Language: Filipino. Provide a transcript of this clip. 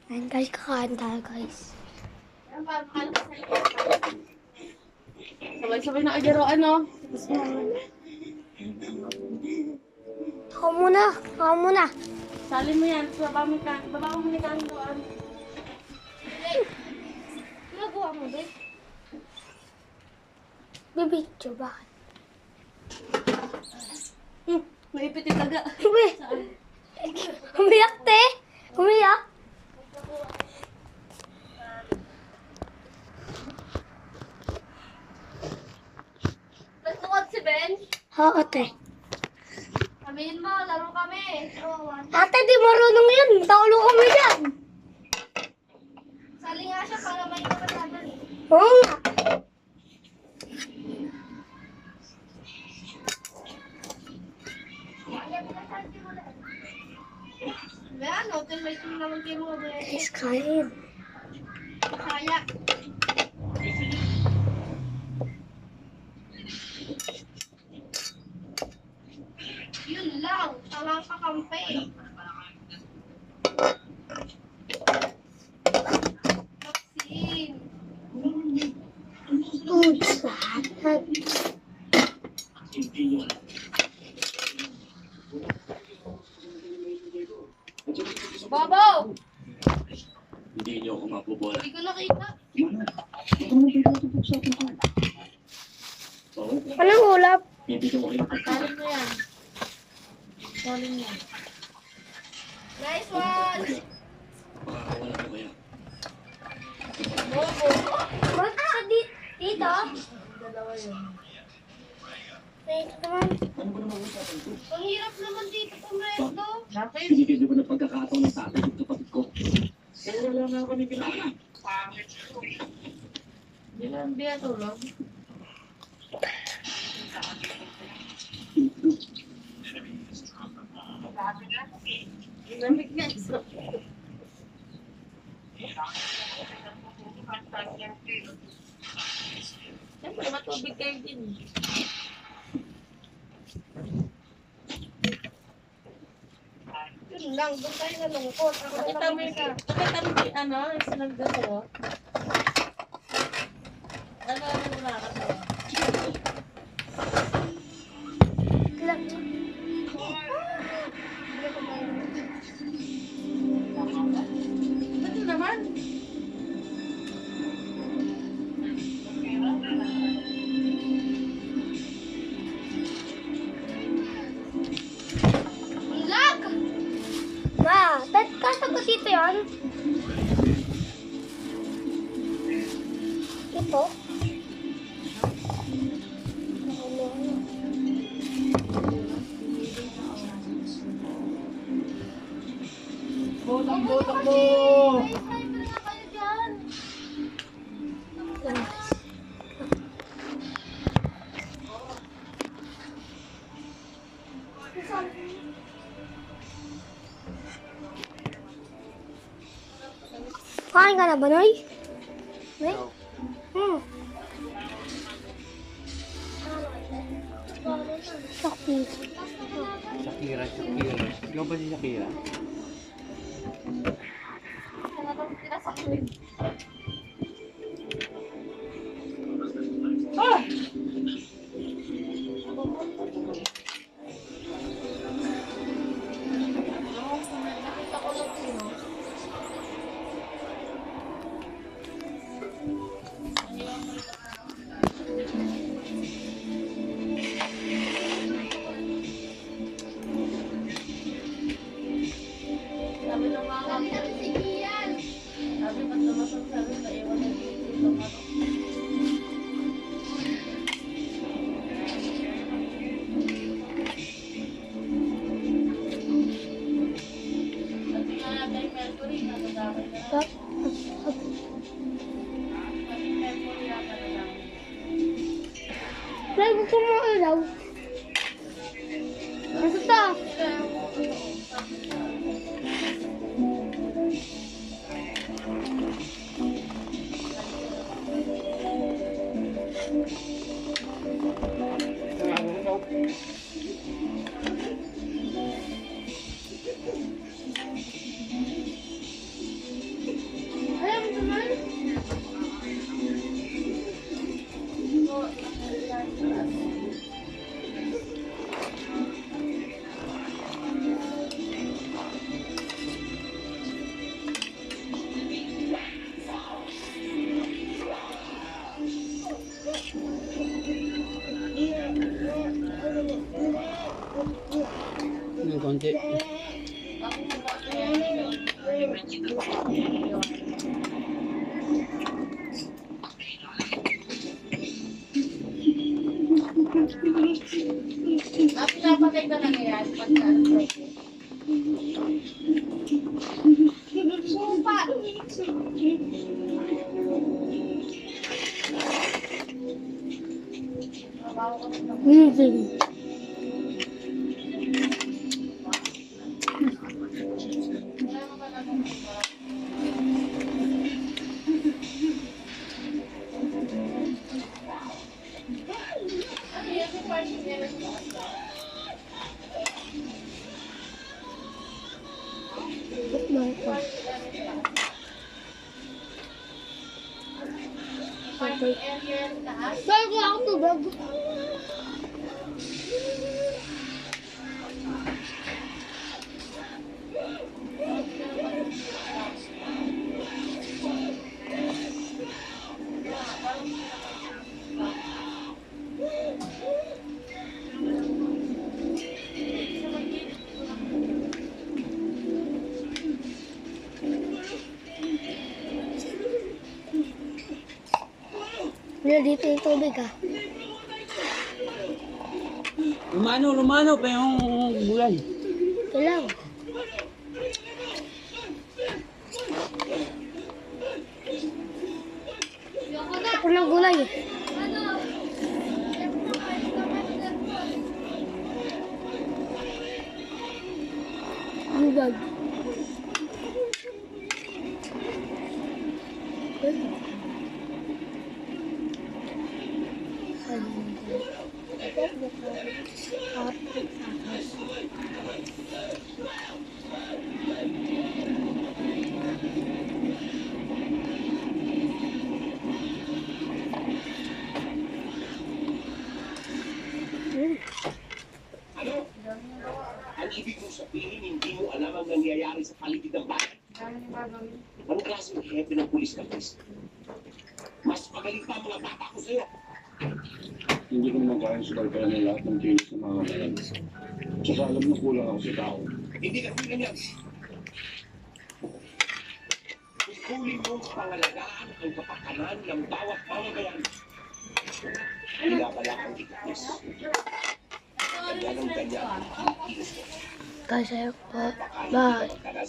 Ayan guys, kakain tayo guys. Sabay-sabay na agaroan, no? Ako muna. Sali mo yan. Baba mo ni Kandoan. Nagawa mo, babe? Bibidyo, bakit? Maipit yung taga. Uy! Umiyak, te! Umiyak! Nagtukod si Ben. Oo, te. Sabihin mo, laro kami. Ate, di marunong yan. Mataulo kami dyan. Sali nga siya para may kapatagan. Oo nga. Ben, hotel may ito naman kayo mga Ben. Guys, kain. Kaya. Yun lang. Talang kakampi. Vaccine. Food salad. Bobo! Hindi niyo ako mapubola. Hindi ko nakita. Oo, Anong ulap? hindi ko kayo. Salin mo yan. Salin mo. Nice one! Makakawala ko kaya. Bobo! Ba't sa dito? Dalawa yun. Dito naman. Ano ba naman usapan ko? Ang hirap naman dito pumesto. Bakit? Binigyan niyo ba ng pagkakataon ng tatay ng kapatid ko? Kaya wala nga kami kilala. Hindi lang biya tulog. Lamig nga isa. Siyempre, matubig kayo din. Yun lang, doon tayo nalungkot. Ako na lang isa. Nakita mo yung ano, yung sinagdasaro? Ano nakakatawa? Ano naman? Lag! Ma, ba't kasagot dito yan? Ito? Botak mo! Kain ka na ba, Noy? Noy? Sakit. Shakira. Ikaw ba si Shakira? Sabi ng mga sabi pag lumasang sabi, naiwan na dito. Sabi nga kay Mercury, nadadamay na. Sabi Mercury, nadadamay. Noy, gusto mo ilaw? Basta. Amazing. Bago ako tubag. Wala dito yung tubig ah. Lumano pa yung gulay. Ito lang. Ito lang gulay eh. Lubag. Ano? Ang ibig mong sabihin, hindi mo alam ang nangyayari sa paligid ng bayan? Anong klaseng hepe ng pulis ka, Chris? Mas magaling pa ang mga bata ko sa'yo. Hindi ko naman kaya subalpayan ng lahat ng kilos ng mga kalan. Tsaka alam na kulang ako sa tao. Hindi ka rin ganyan. Kukulin mo ang pangalagaan ang kapakanan ng bawat mamamayan. Pinabala ang itigis. Ganyan ang ganyan ang kilos mo. Kasi po, bye. Baka